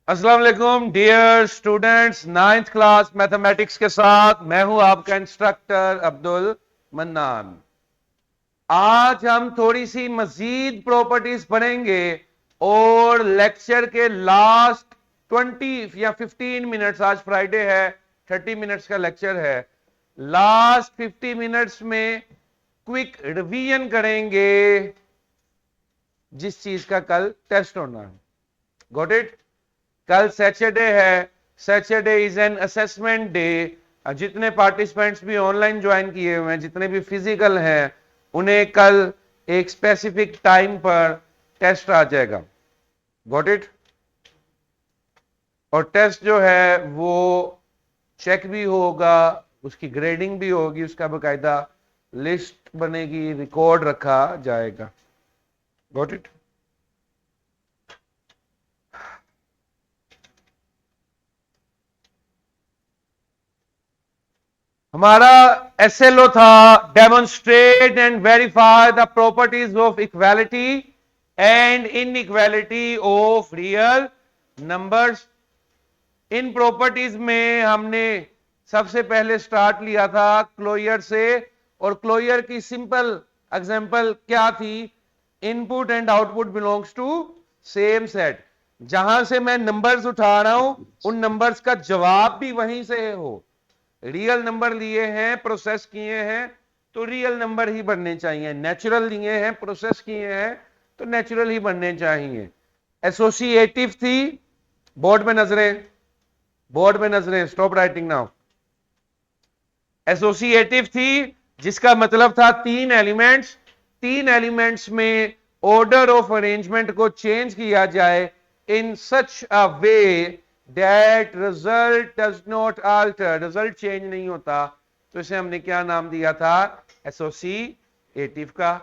अस्सलाम वालेकुम dear students, ninth class mathematics के साथ मैं हूं आपका इंस्ट्रक्टर अब्दुल मन्नान। आज हम थोड़ी सी मजीद प्रॉपर्टीज पढ़ेंगे और लेक्चर के लास्ट 20 या 15 मिनट्स, आज फ्राइडे है, 30 मिनट्स का लेक्चर है। लास्ट 50 मिनट्स में क्विक रिवीजन करेंगे जिस चीज का कल टेस्ट होना है। Got it? कल सैटरडे है। Saturday is an assessment day. जितने पार्टिसिपेंट्स भी ऑनलाइन ज्वाइन किए हुए हैं, जितने भी फिजिकल हैं, उन्हें कल एक स्पेसिफिक टाइम पर टेस्ट आ जाएगा। Got it? और टेस्ट जो है वो चेक भी होगा, उसकी ग्रेडिंग भी होगी, उसका बकायदा लिस्ट बनेगी, रिकॉर्ड रखा जाएगा। Got it? हमारा एसएलओ था demonstrate and verify the properties of equality and inequality of real numbers. In properties में हमने सबसे पहले स्टार्ट लिया था क्लोजर से, और क्लोजर की सिंपल एग्जांपल क्या थी? Input and output belongs to same set. जहां से मैं नंबर्स उठा रहा हूं उन नंबर्स का जवाब भी वहीं से हो। रियल नंबर लिए हैं, प्रोसेस किए हैं, तो रियल नंबर ही बनने चाहिए। नेचुरल लिए हैं, प्रोसेस किए हैं, तो नेचुरल ही बनने चाहिए। एसोसिएटिव थी। बोर्ड में नजरें, बोर्ड में नजरें, स्टॉप राइटिंग नाउ। एसोसिएटिव थी जिसका मतलब था तीन एलिमेंट्स, तीन एलिमेंट्स में ऑर्डर ऑफ अरेंजमेंट को चेंज किया जाए in such a way that result does not alter, result change नहीं होता, तो इसे हमने क्या नाम दिया था? एसोसिएटिव का।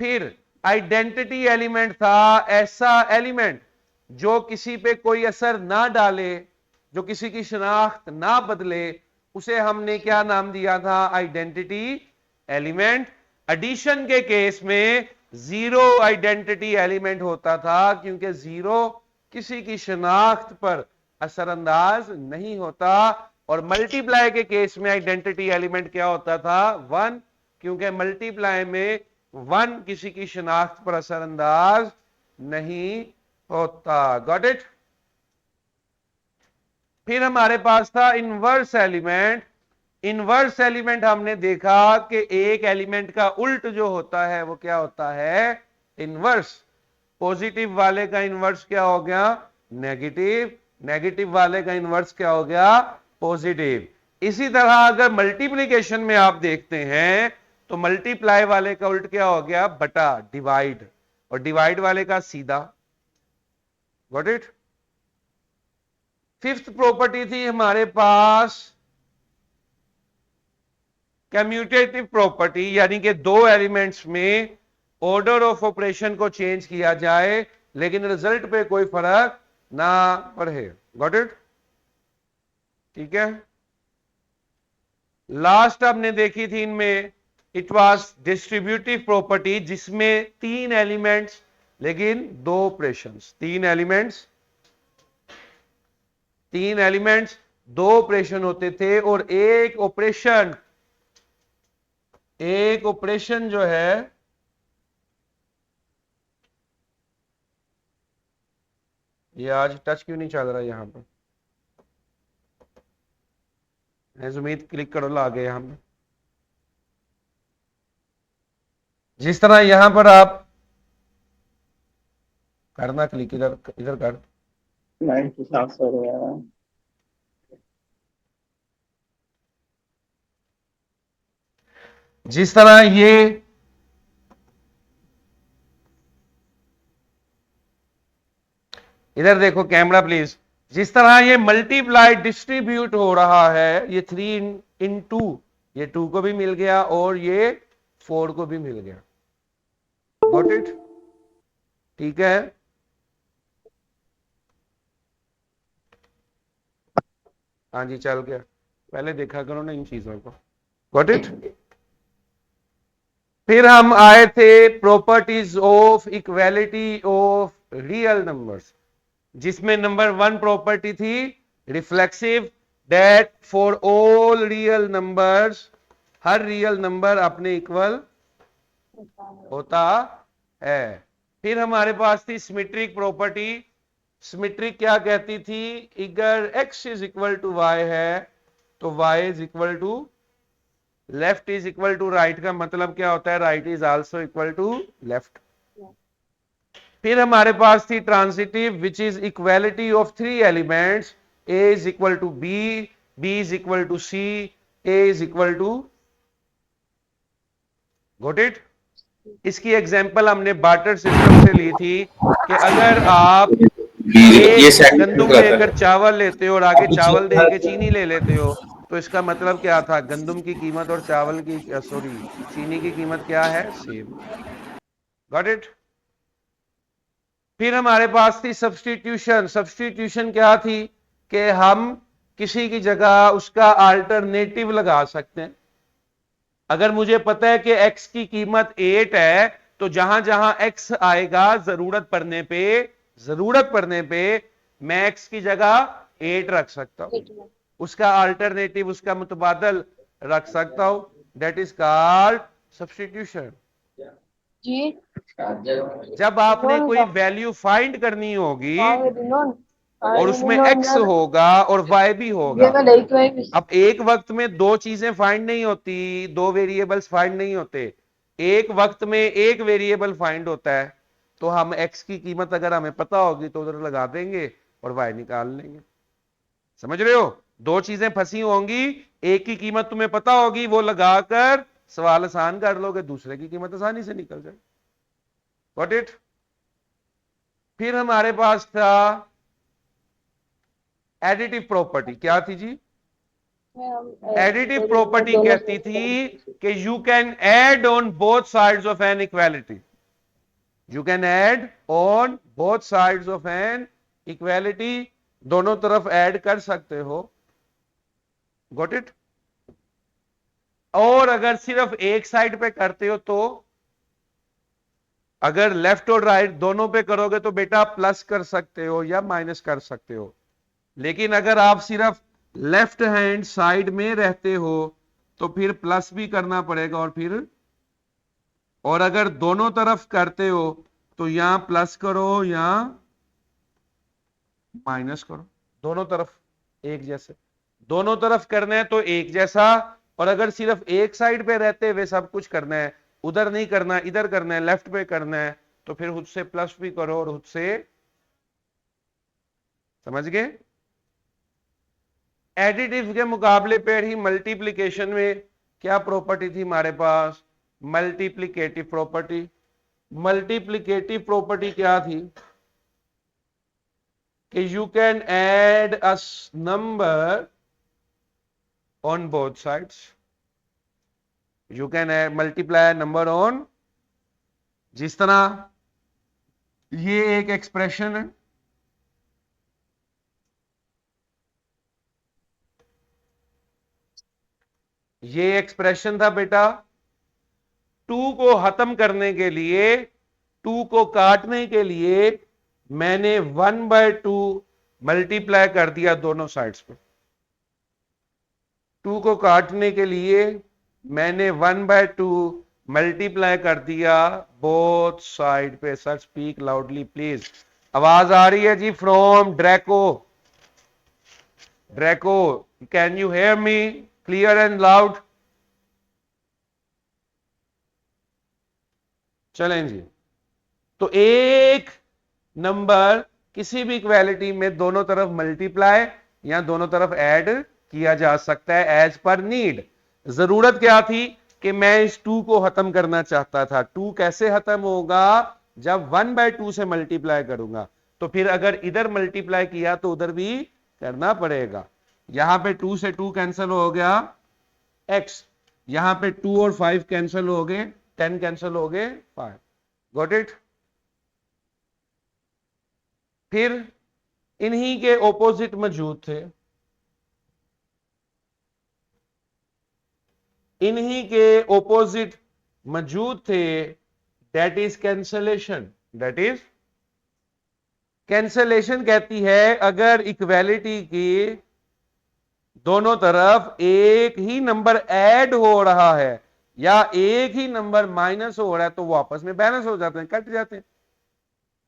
फिर आइडेंटिटी एलिमेंट था, ऐसा एलिमेंट जो किसी पे कोई असर ना डाले, जो किसी की शनाख्त ना बदले, उसे हमने क्या नाम दिया था? Identity element. एडिशन के केस में जीरो आइडेंटिटी एलिमेंट होता था, क्योंकि जीरो किसी की शनाख्त पर असरअंदाज नहीं होता। और मल्टीप्लाई के केस में आइडेंटिटी एलिमेंट क्या होता था? वन, क्योंकि मल्टीप्लाई में वन किसी की शनाख्त पर असरअंदाज नहीं होता। Got it? फिर हमारे पास था इनवर्स एलिमेंट। इनवर्स एलिमेंट हमने देखा कि एक एलिमेंट का उल्ट जो होता है वो क्या होता है? इनवर्स। पॉजिटिव वाले का इनवर्स क्या हो गया? नेगेटिव। नेगेटिव वाले का इनवर्स क्या हो गया? पॉजिटिव। इसी तरह अगर मल्टीप्लीकेशन में आप देखते हैं तो मल्टीप्लाई वाले का उल्ट क्या हो गया? बटा, डिवाइड। और डिवाइड वाले का सीधा। Got it? फिफ्थ प्रॉपर्टी थी हमारे पास कम्यूटेटिव प्रॉपर्टी, यानी कि दो एलिमेंट्स में ऑर्डर ऑफ ऑपरेशन को चेंज किया जाए लेकिन रिजल्ट पे कोई फर्क ना पड़े। Got it? ठीक है। लास्ट हमने देखी थी इनमें, इट वाज डिस्ट्रीब्यूटिव प्रॉपर्टी, जिसमें तीन एलिमेंट्स लेकिन दो ऑपरेशंस। तीन एलिमेंट्स, तीन एलिमेंट्स, दो ऑपरेशन होते थे, और एक ऑपरेशन जो है ये आज टच क्यों नहीं चल रहा यहां पर? उम्मीद क्लिक करो, ला गए यहां पर। जिस तरह यहां पर आप करना क्लिक, इधर इधर कर। 97 हो गया है। जिस तरह ये इधर देखो कैमरा प्लीज। जिस तरह ये मल्टीप्लाई डिस्ट्रीब्यूट हो रहा है, ये 3 इन 2, ये 2 को भी मिल गया और ये 4 को भी मिल गया। Got it? ठीक है। हाँ जी, चल गया। पहले देखा करो ना इन चीजों को। Got it? फिर हम आए थे properties of equality of real numbers. जिसमें नंबर 1 प्रॉपर्टी थी reflexive, that for all real numbers, her real number अपने इक्वल होता है। फिर हमारे पास थी सिमेट्रिक प्रॉपर्टी। सिमेट्रिक क्या कहती थी, अगर x is equal to y है तो y is equal to left is equal to right का मतलब क्या होता है, right is also equal to left. फिर हमारे पास थी transitive which is equality of 3 elements, a is equal to b, b is equal to c, a is equal to, got it. इसकी एग्जांपल हमने बार्टर सिस्टम से ली थी कि अगर आप ये एक सेट गंदुम रहता देकर है। चावल लेते हो और आगे अभी चावल दे चौथा के चीनी ले लेते हो, तो इसका मतलब क्या था, गंदुम की कीमत और चावल की, सॉरी, चीनी की कीमत क्या है, सेम। Got it. फिर हमारे पास थी सब्स्टिट्यूशन। सब्स्टिट्यूशन क्या थी कि हम किसी की जगह उसका अल्टरनेटिव लगा सकते हैं। अगर मुझे पता है कि x की कीमत 8 है, तो जहां जहां x आएगा जरूरत पड़ने पे मैं x की जगह 8 रख सकता हूं, उसका अल्टरनेटिव, उसका मुतबादल रख सकता हूं। That is called substitution. जी जब आपने कोई वैल्यू फाइंड करनी होगी और उसमें x होगा और y भी होगा, अब एक वक्त में दो चीजें फाइंड नहीं होती, दो वेरिएबल्स फाइंड नहीं होते, एक वक्त में एक वेरिएबल फाइंड होता है। तो हम x की कीमत अगर हमें पता होगी तो उधर लगा देंगे और y निकाल लेंगे। समझ रहे हो, दो चीजें फंसी होंगी, एक की कीमत तुम्हें पता होगी, वो लगाकर सवाल आसान कर लोगे, दूसरे की कीमत आसानी से निकल जाए। Got it. फिर हमारे पास था एडिटिव प्रॉपर्टी। क्या थी जी, एडिटिव प्रॉपर्टी कहती थी कि you can add on both sides of an equality, you can add on both sides of an equality, दोनों तरफ ऐड कर सकते हो। Got it. और अगर सिर्फ एक साइड पे करते हो तो, अगर लेफ्ट और राइट दोनों पे करोगे तो बेटा प्लस कर सकते हो या माइनस कर सकते हो, लेकिन अगर आप सिर्फ लेफ्ट हैंड साइड में रहते हो तो फिर प्लस भी करना पड़ेगा और अगर दोनों तरफ करते हो तो यहां प्लस करो या माइनस करो, दोनों तरफ एक जैसे, दोनों तरफ करना है तो एक जैसा। और अगर सिर्फ एक साइड पे रहते हुए सब कुछ करना है, उधर नहीं करना, इधर करना है, लेफ्ट पे करना है, तो फिर खुद से प्लस भी करो और खुद से, समझ गए। एडिटिव के मुकाबले पे ही मल्टीप्लिकेशन में क्या प्रॉपर्टी थी हमारे पास, मल्टीप्लिकेटिव प्रॉपर्टी। मल्टीप्लिकेटिव प्रॉपर्टी क्या थी कि you can add a number on both sides, you can multiply number on, जिस तरह ये एक एक्सप्रेशन है, ये एक्सप्रेशन था बेटा, 2 को खत्म करने के लिए, 2 को काटने के लिए मैंने 1/2 मल्टीप्लाई कर दिया दोनों साइड्स पे। 2 को काटने के लिए मैंने 1/2 मल्टीप्लाई कर दिया बोथ साइड पे। Sir speak loudly please. आवाज आ रही है जी from Draco? Draco, can you hear me clear and loud? चलें जी। तो एक नंबर किसी भी इक्वालिटी में दोनों तरफ मल्टीप्लाई या दोनों तरफ ऐड किया जा सकता है एज पर नीड। जरूरत क्या थी कि मैं इस 2 को खत्म करना चाहता था। 2 कैसे खत्म होगा, जब 1/2 से मल्टीप्लाई करूंगा, तो फिर अगर इधर मल्टीप्लाई किया तो उधर भी करना पड़ेगा। यहां पे 2 से 2 कैंसिल हो गया x, यहां पे 2 और 5 कैंसिल हो गए, 10 कैंसिल हो गए 5। Got it. फिर इन्हीं के ऑपोजिट मौजूद थे, इन्हीं के ऑपोजिट मौजूद थे, that is cancellation, that is cancellation कहती है अगर इक्वालिटी की दोनों तरफ एक ही नंबर ऐड हो रहा है या एक ही नंबर माइनस हो रहा है तो वो आपस में बैलेंस हो जाते हैं, कट जाते हैं।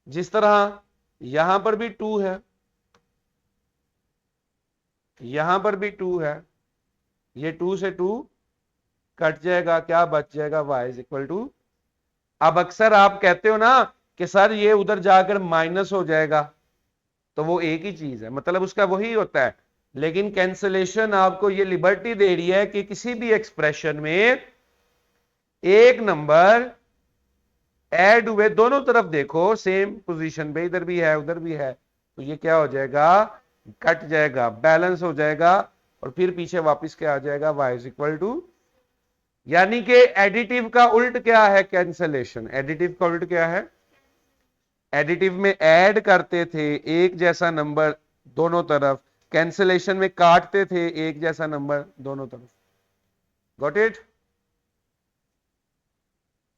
जिस तरह यहां पर भी 2 है, यहां पर भी 2 है, ये 2 से 2 कट जाएगा, क्या बच जाएगा, y इज इक्वल टू। अब अक्सर आप कहते हो ना कि सर ये उधर जाकर माइनस हो जाएगा, तो वो एक ही चीज है, मतलब उसका वही होता है। लेकिन कैंसलेशन आपको ये लिबर्टी दे रही है कि किसी भी एक्सप्रेशन में एक नंबर ऐड हुए, दोनों तरफ देखो सेम पोजीशन पे, इधर भी है उधर भी है, तो ये क्या हो जाएगा, कट जाएगा, बैलेंस हो जाएगा, और फिर पीछे वापस क्या आ जाएगा, y इज इक्वल टू। यानी कि एडिटिव का उल्ट क्या है, कैंसलेशन। एडिटिव का उल्ट क्या है, एडिटिव में ऐड करते थे एक जैसा नंबर दोनों तरफ, कैंसलेशन में काटते थे एक जैसा नंबर दोनों तरफ। Got it?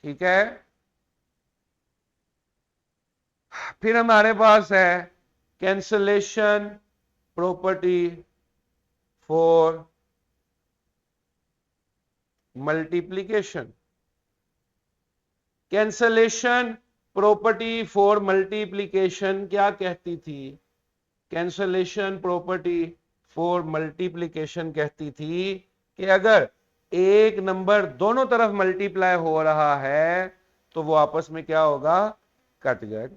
ठीक है। फिर हमारे पास है cancellation property for multiplication. Cancellation property for multiplication क्या कहती थी, कैंसलेशन प्रॉपर्टी फॉर मल्टीप्लीकेशन कहती थी कि अगर एक नंबर दोनों तरफ मल्टीप्लाई हो रहा है तो वो आपस में क्या होगा, कट जाएगा,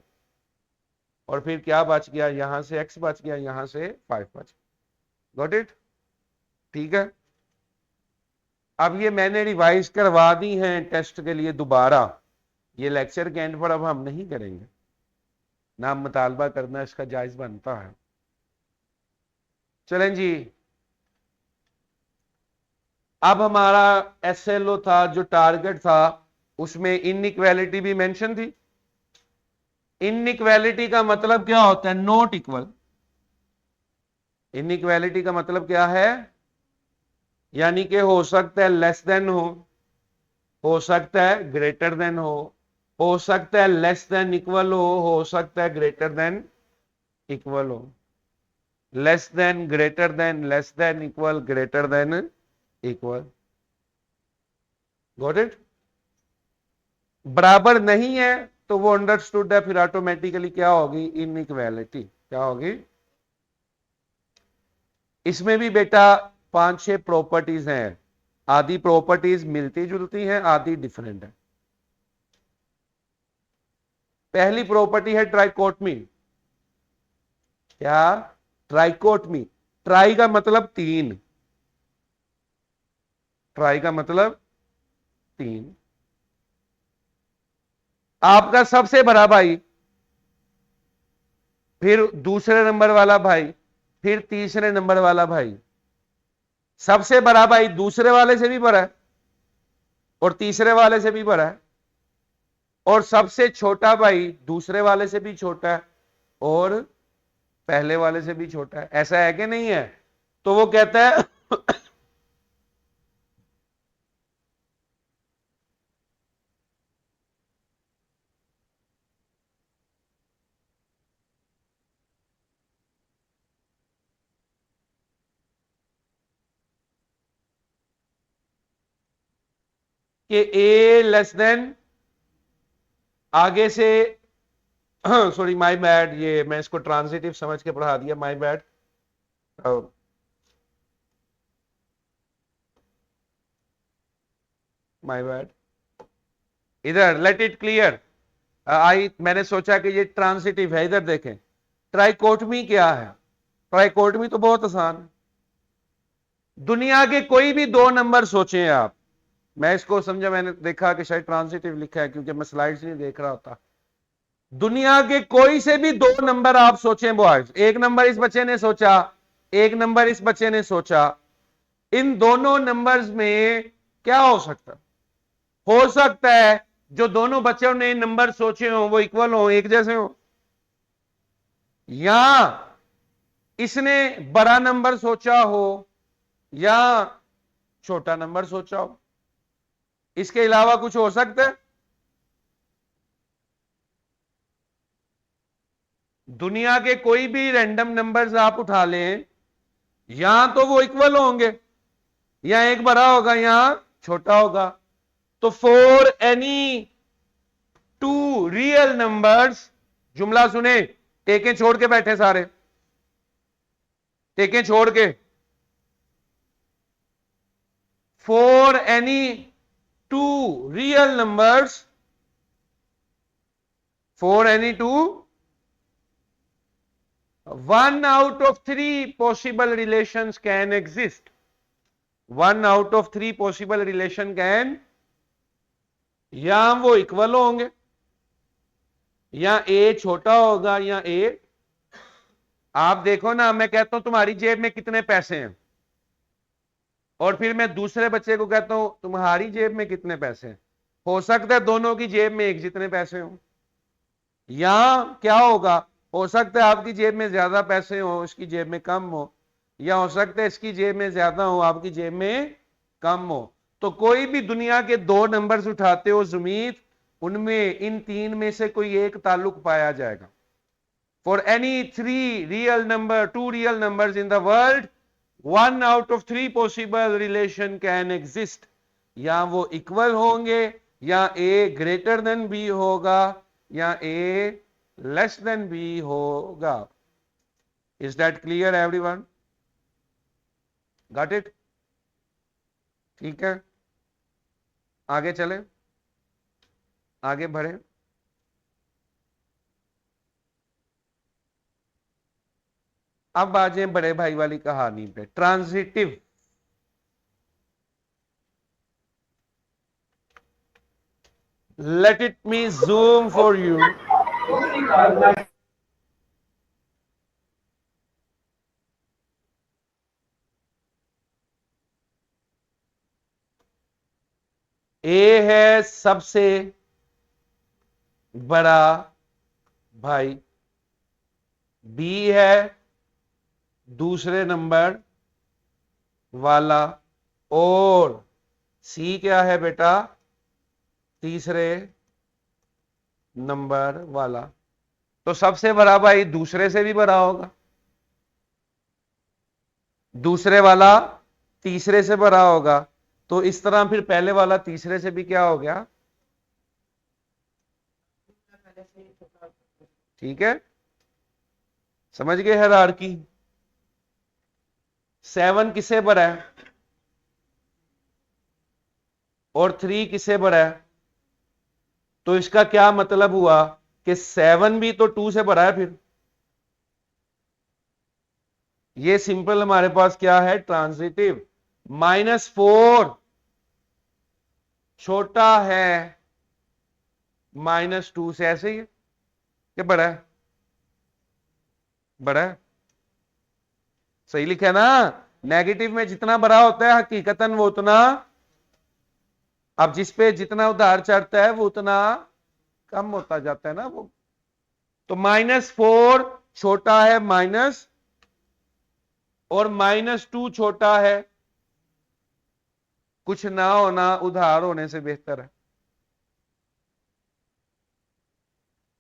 और फिर क्या बच गया, यहां से x बच गया, यहां से 5 बच गया। Got it? ठीक है। अब ये मैंने रिवाइज करवा दी हैं टेस्ट के लिए दोबारा, ये लेक्चर के एंड पर अब हम नहीं करेंगे ना, मुतालबा करना इसका जायज बनता है। चलें जी, अब हमारा SLO था, जो टारगेट था, उसमें इनइक्वालिटी भी मेंशन थी। इनइक्वालिटी का मतलब क्या होता है, नॉट इक्वल। इनइक्वालिटी का मतलब क्या है, यानी कि हो सकता है लेस देन हो सकता है ग्रेटर देन हो सकता है लेस देन इक्वल हो सकता है ग्रेटर देन इक्वल हो, less than greater than, less than equal, greater than equal. Got it? बराबर नहीं है तो वो अंडरस्टूड है, फिर ऑटोमेटिकली क्या होगी, इनइक्वालिटी क्या होगी। इसमें भी बेटा 5-6 प्रॉपर्टीज हैं, आधी प्रॉपर्टीज मिलती जुलती हैं, आधी डिफरेंट है। पहली प्रॉपर्टी है ट्राइकोटमी। क्या? ट्राइकोटमी। ट्राई का मतलब 3, ट्राई का मतलब 3। आपका सबसे बड़ा भाई, फिर दूसरे नंबर वाला भाई, फिर तीसरे नंबर वाला भाई। सबसे बड़ा भाई दूसरे वाले से भी बड़ा है और तीसरे वाले से भी बड़ा है, और सबसे छोटा भाई दूसरे वाले से भी छोटा है और पहले वाले से भी छोटा है। ऐसा है कि नहीं है? तो वो कहता है कि ए लेस देन, आगे से सॉरी माय बैड, ये मैं इसको ट्रांजिटिव समझ के पढ़ा दिया, माय बैड। माय बैड, इधर लेट इट क्लियर। मैंने सोचा कि ये ट्रांजिटिव है, इधर देखें। ट्राइकोटमी क्या है? ट्राइकोटमी तो बहुत आसान है। दुनिया के कोई भी दो नंबर सोचें आप, मैं इसको समझा, मैंने देखा कि शायद ट्रांजिटिव लिखा है क्योंकि मैं स्लाइड्स नहीं देख रहा होता। दुनिया के कोई से भी दो नंबर आप सोचें बॉयज, एक नंबर इस बच्चे ने सोचा, एक नंबर इस बच्चे ने सोचा, इन दोनों नंबर्स में क्या हो सकता है जो दोनों बच्चों ने नंबर सोचे हो वो इक्वल हो, एक जैसे हो, या इसने बड़ा नंबर सोचा हो या छोटा नंबर सोचा हो। इसके अलावा कुछ हो सकता है? दुनिया के कोई भी रैंडम नंबर्स आप उठा लें, यहां तो वो इक्वल होंगे, यहां एक बड़ा होगा यहां छोटा होगा। तो for any two real numbers, जुमला सुने, टेकें छोड़ के बैठे सारे, टेकें छोड़ के, for any two real numbers, for any two, one out of three possible relations can exist. One out of three possible relation can, या वो इक्वल होंगे, या ए छोटा होगा या ए। आप देखो ना, मैं कहता हूं तुम्हारी जेब में कितने पैसे हैं, और फिर मैं दूसरे बच्चे को कहता हूं तुम्हारी जेब में कितने पैसे हैं, हो सकता है दोनों की जेब में एक जितने पैसे हो। या क्या होगा, हो सकता है आपकी जेब में ज्यादा पैसे हो, इसकी जेब में कम हो, या हो सकता है इसकी जेब में ज्यादा हो, आपकी जेब में कम हो। तो कोई भी दुनिया के दो नंबर्स उठाते हो जुमीत, उनमें इन तीन में से कोई एक ताल्लुक पाया जाएगा। For any three real number, two real numbers in the world, one out of three possible relation can exist. या वो इक्वल होंगे, या ए ग्रेटर देन बी होगा, या ए लेस देन बी होगा। Is that clear everyone? Got it? ठीक है, आगे चले, आगे बढ़े। अब आ जाए बड़े भाई वाली कहानी पे, transitive. Let it me zoom for you. A है सबसे बड़ा भाई, बी है दूसरे नंबर वाला, और सी क्या है बेटा, तीसरे नंबर वाला। तो सबसे बड़ा भाई दूसरे से भी बड़ा होगा, दूसरे वाला तीसरे से बड़ा होगा। तो इस तरह फिर पहले वाला तीसरे से भी क्या हो गया, ठीक है, समझ गए हायरार्की? 7 किससे बड़ा है और 3 किससे बड़ा है? तो इसका क्या मतलब हुआ कि 7 भी तो 2 से बड़ा है। फिर ये सिंपल हमारे पास क्या है, ट्रांजिटिव। -4 छोटा है -2 से, ऐसे ही है कि बड़ा है? बड़ा है, सही लिखा है ना। नेगेटिव में जितना बड़ा होता है हकीकतन वो उतना, अब जिस पे जितना उधार चढ़ता है वो उतना कम होता जाता है ना वो। तो -4 छोटा है माइनस, और -2 छोटा है, कुछ ना होना उधार होने से बेहतर है।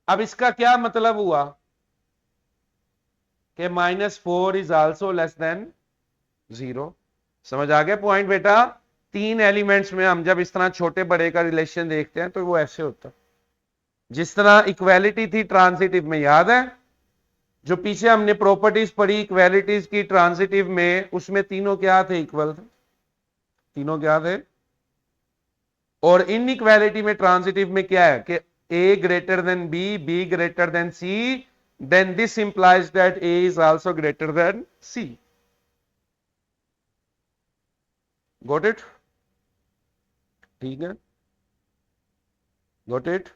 अब इसका क्या मतलब हुआ कि -4 इज आल्सो लेस देन 0। समझ आ गया पॉइंट बेटा? तीन एलिमेंट्स में हम जब इस तरह छोटे बड़े का रिलेशन देखते हैं तो वो ऐसे होता है। जिस तरह इक्वेलिटी थी ट्रांजिटिव में, याद है जो पीछे हमने प्रॉपर्टीज पढ़ी इक्वेलिटीज की ट्रांजिटिव में, उसमें तीनों क्या थे, इक्वल थे, तीनों क्या थे। और इनइक्वालिटी में ट्रांजिटिव में क्या है कि A greater than B, B greater than C, then this implies that A is also greater than C. Got it? ठीक है, गॉट इट?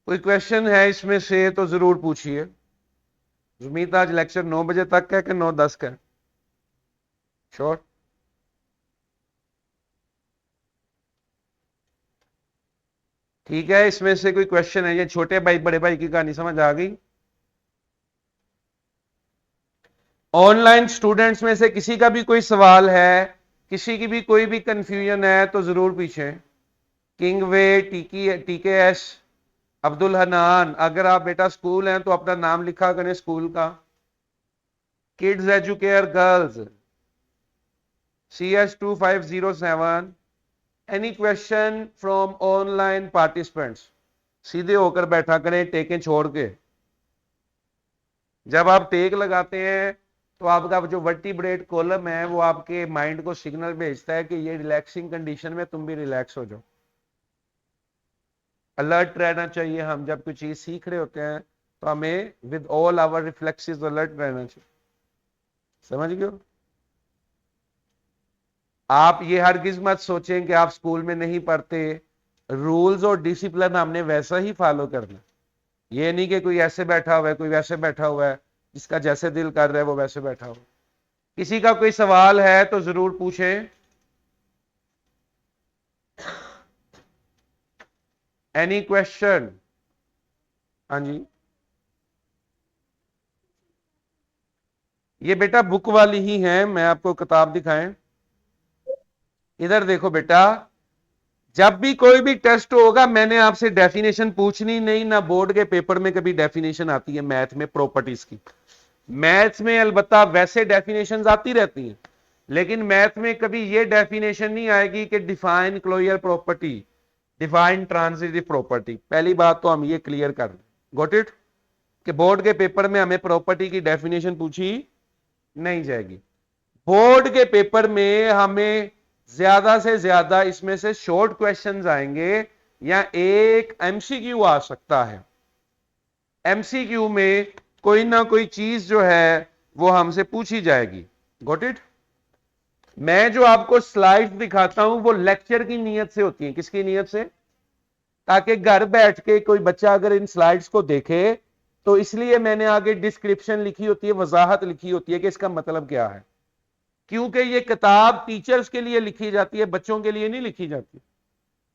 कोई क्वेश्चन है इसमें से तो जरूर पूछिए। उम्मीद आज लेक्चर 9 बजे तक का है कि 9:10 का है? श्योर? ठीक है, इसमें से कोई क्वेश्चन है? ये छोटे भाई बड़े भाई की कहानी समझ आ गई? ऑनलाइन स्टूडेंट्स में से किसी का भी कोई सवाल है, किसी की भी कोई भी कंफ्यूजन है तो जरूर पूछें। किंग वे, टीके एस, अब्दुल हनान, अगर आप बेटा स्कूल हैं तो अपना नाम लिखा करें स्कूल का। Kids educare girls, CS2507। Any question from online participants? सीधे होकर बैठा करें, टेकें छोड़ के। जब आप टेक लगाते हैं तो आपका जो वर्टिब्रेट कॉलम है वो आपके माइंड को सिग्नल भेजता है कि ये रिलैक्सिंग कंडीशन में तुम भी रिलैक्स हो जाओ। अलर्ट रहना चाहिए। हम जब कोई चीज सीख रहे होते हैं तो हमें with all our reflexes alert रहना चाहिए। समझ गए? आप ये हरगिज मत सोचें कि आप स्कूल में नहीं पढ़ते। रूल्स और डिसिप्लिन हमने वैसा ही फॉलो करना। ये नहीं कि कोई ऐसे बैठा हुआ है, कोई वैसे बैठा हुआ है, जिसका जैसे दिल कर रहा है वो वैसे बैठा हुआ। किसी का कोई सवाल है तो जरूर पूछें। Any question? हाँ जी। ये बेटा बुक वाली ही है, मैं आपको किताब दिखाएं। इधर देखो बेटा, जब भी कोई भी टेस्ट होगा मैंने आपसे डेफिनेशन पूछनी नहीं, ना बोर्ड के पेपर में कभी डेफिनेशन आती है मैथ में प्रॉपर्टीज की। मैथ्स में अलबत्ता वैसे डेफिनेशंस आती रहती हैं, लेकिन मैथ में कभी ये डेफिनेशन नहीं आएगी कि define closure property, define transitive property. पहली बात तो हम ये क्लियर कर लें, गॉट इट, कि बोर्ड के पेपर में हमें प्रॉपर्टी की डेफिनेशन पूछी नहीं जाएगी। बोर्ड के पेपर में हमें ज्यादा से ज्यादा इसमें से शॉर्ट क्वेश्चंस आएंगे या एक एमसीक्यू आ सकता है। एमसीक्यू में कोई ना कोई चीज जो है वो हमसे पूछी जाएगी। Got it? मैं जो आपको स्लाइड दिखाता हूं वो लेक्चर की नीयत से होती है। किसकी नीयत से? ताकि घर बैठ के कोई बच्चा अगर इन स्लाइड्स को देखे तो इसलिए मैंने आगे डिस्क्रिप्शन लिखी होती है, वजाहत लिखी होती है कि इसका मतलब क्या है। क्योंकि ये किताब टीचर्स के लिए लिखी जाती है, बच्चों के लिए नहीं लिखी जाती।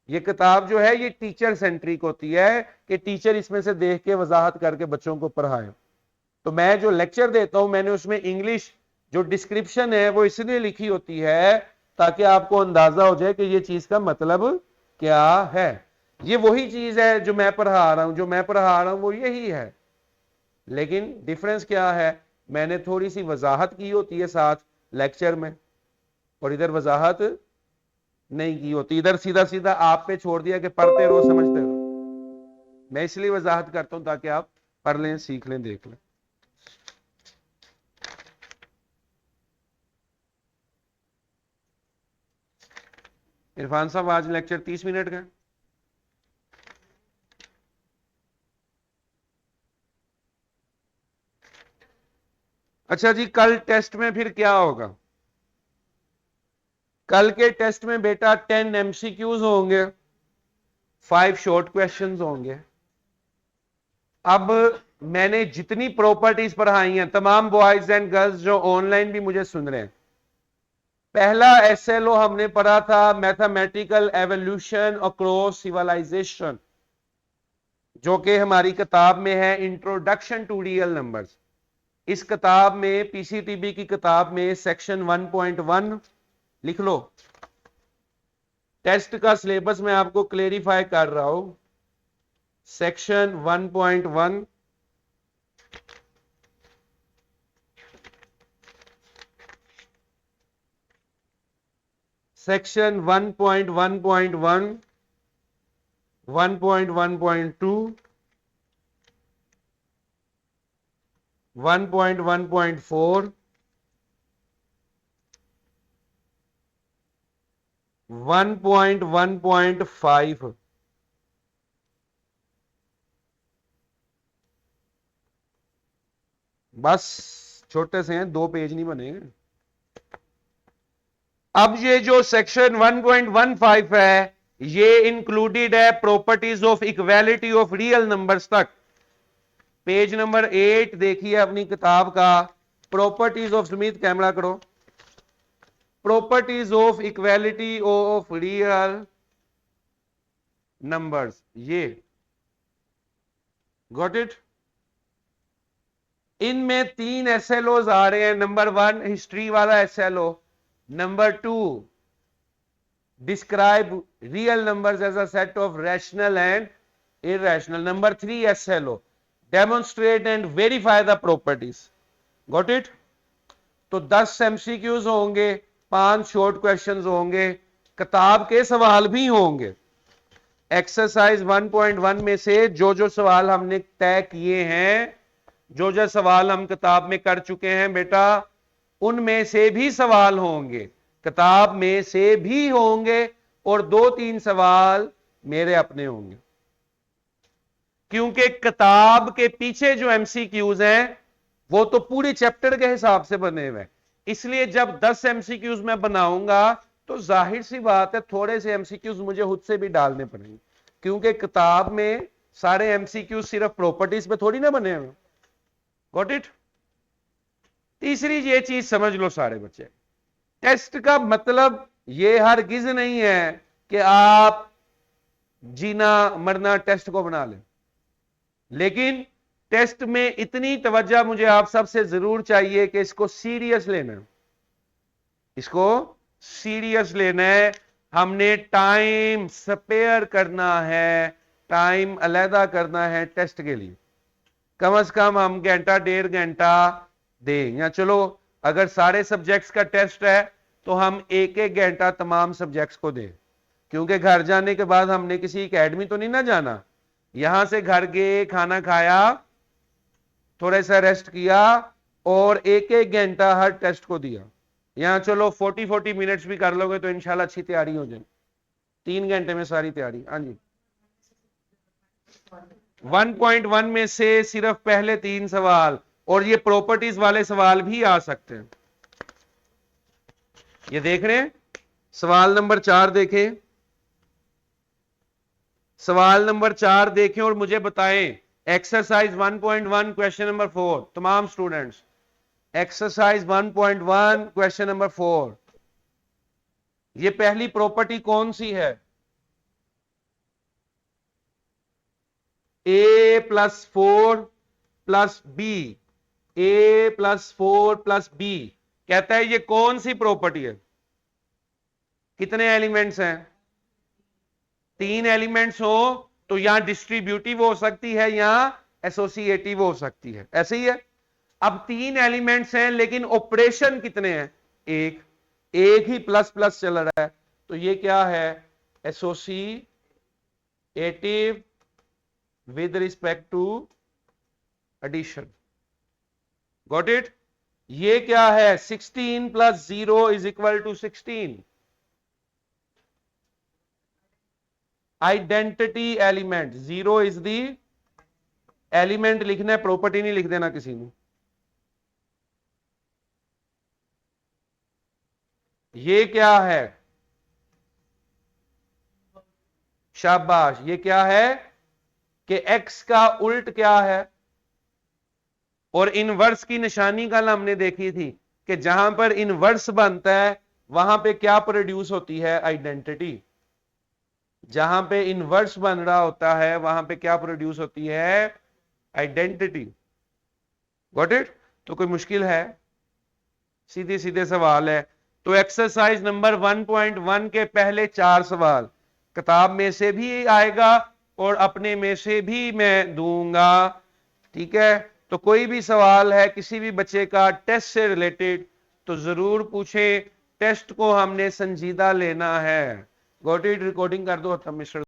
ये किताब जो है ये टीचर सेंट्रिक होती है कि टीचर इसमें से देख के वजाहत करके बच्चों को पढ़ाए। तो मैं जो लेक्चर देता हूं मैंने उसमें इंग्लिश जो डिस्क्रिप्शन है वो इसलिए लिखी होती है ताकि आपको अंदाजा हो जाए कि ये चीज का मतलब क्या है। ये वही चीज है जो मैं पढ़ा रहा हूं, जो मैं पढ़ा रहा हूं वो यही है, लेकिन डिफरेंस क्या है, मैंने थोड़ी सी वजाहत की होती है साथ लेक्चर में, और इधर वजाहत नहीं की होती। इधर सीधा सीधा आप पे छोड़ दिया कि पढ़ते रहो समझते रहो। मैं इसलिए वजाहत करता हूं ताकि आप पढ़ लें, सीख लें, देख लें। इरफान साहब आज लेक्चर 30 मिनट का। अच्छा जी, कल टेस्ट में फिर क्या होगा? कल के टेस्ट में बेटा 10 एमसीक्यूज होंगे, 5 शॉर्ट क्वेश्चंस होंगे। अब मैंने जितनी प्रॉपर्टीज पढ़ाई हैं, तमाम बॉयज एंड गर्ल्स जो ऑनलाइन भी मुझे सुन रहे हैं, पहला एसएलओ हमने पढ़ा था मैथमेटिकल एवोल्यूशन अक्रॉस सिविलाइजेशन, जो कि हमारी किताब में है इंट्रोडक्शन टू रियल नंबर्स। इस किताब में, पीसीटीबी की किताब में सेक्शन 1.1 लिख लो। टेस्ट का सिलेबस मैं आपको क्लेरिफाई कर रहा हूं। सेक्शन 1.1, सेक्शन 1.1.1, 1.1.2, 1.1.4, 1.1.5, बस छोटे से हैं, 2 पेज नहीं बनेंगे। अब ये जो सेक्शन 1.15 है ये इंक्लूडेड है properties of equality of real numbers तक। पेज नंबर 8 देखिए अपनी किताब का, प्रॉपर्टीज ऑफ, सुमित कैमरा करो, properties of equality of real numbers, ये गॉट इट। इनमें 3 एसएलओ आ रहे हैं। नंबर 1 हिस्ट्री वाला SLO, number 2 describe real numbers as a set of rational and irrational. Number 3 SLO, demonstrate and verify the properties. Got it? तो 10 MCQs होंगे, 5 short questions होंगे, किताब के सवाल भी होंगे। एक्सरसाइज 1.1 में से जो जो सवाल हमने तय किए हैं, जो जो सवाल हम किताब में कर चुके हैं बेटा, उनमें से भी सवाल होंगे, किताब में से भी होंगे, और 2-3 सवाल मेरे अपने होंगे। क्योंकि किताब के पीछे जो एमसीक्यूज हैं वो तो पूरे चैप्टर के हिसाब से बने हुए हैं, इसलिए जब 10 एमसीक्यूज मैं बनाऊंगा तो जाहिर सी बात है थोड़े से एमसीक्यूज मुझे खुद से भी डालने पड़ेंगे, क्योंकि किताब में सारे एमसीक्यूज सिर्फ प्रॉपर्टीज पे थोड़ी ना बने हुए। Got it? तीसरी ये चीज समझ लो सारे बच्चे, टेस्ट का मतलब ये हरगिज नहीं है कि आप जीना मरना टेस्ट को बना लें, लेकिन टेस्ट में इतनी तवज्जो मुझे आप सबसे जरूर चाहिए कि इसको सीरियस लेना है, इसको सीरियस लेना है। हमने टाइम स्पेयर करना है, टाइम अलहदा करना है टेस्ट के लिए, कम से कम हम घंटा 1.5 घंटा दें, या चलो अगर सारे सब्जेक्ट्स का टेस्ट है तो हम 1-1 घंटा तमाम सब्जेक्ट्स को दें, क्योंकि घर जाने के बाद हमने किसी एकेडमी तो नहीं ना जाना, यहां से घर गए, खाना खाया, थोड़ा सा रेस्ट किया और 1-1 घंटा हर टेस्ट को दिया। यहां चलो 40-40 मिनट्स भी कर लोगे तो इंशाल्लाह अच्छी तैयारी हो जाए, 3 घंटे में सारी तैयारी। हाँ जी, 1.1 में से सिर्फ पहले 3 सवाल, और ये प्रॉपर्टीज वाले सवाल भी आ सकते हैं। ये देख रहे हैं, सवाल नंबर 4 देखें, सवाल नंबर 4 देखें और मुझे बताएं। एक्सरसाइज 1.1 क्वेश्चन नंबर 4, तमाम स्टूडेंट्स, एक्सरसाइज 1.1 क्वेश्चन नंबर 4, ये पहली प्रॉपर्टी कौन सी है? a+4 + b, a+4 + b, कहता है ये कौन सी प्रॉपर्टी है? कितने एलिमेंट्स हैं? 3 एलिमेंट्स हो तो यहां डिस्ट्रीब्यूटिव हो सकती है या एसोसिएटिव हो सकती है, ऐसे ही है। अब 3 एलिमेंट्स हैं लेकिन ऑपरेशन कितने हैं? एक ही प्लस प्लस चल रहा है, तो ये क्या है? Associative with respect to addition. Got it? ये क्या है? 16 + 0 = 16। Identity element, 0 is the element लिखना है, प्रॉपर्टी नहीं लिख देना किसी ने। ये क्या है? शाबाश, ये क्या है कि x का उल्ट क्या है? और इनवर्स की निशानी कल हमने देखी थी कि जहां पर इनवर्स बनता है वहां पे क्या प्रोड्यूस होती है? आइडेंटिटी। जहां पे इनवर्स बन रहा होता है वहां पे क्या प्रोड्यूस होती है? आइडेंटिटी। Got it? तो कोई मुश्किल है? सीधे सीधे सवाल है। तो एक्सरसाइज नंबर 1.1 के पहले 4 सवाल किताब में से भी आएगा और अपने में से भी मैं दूंगा, ठीक है? तो कोई भी सवाल है किसी भी बच्चे का टेस्ट से रिलेटेड तो जरूर पूछें, टेस्ट को हमने संजीदा लेना है। Got it? रिकॉर्डिंग कर दो मिस्टर।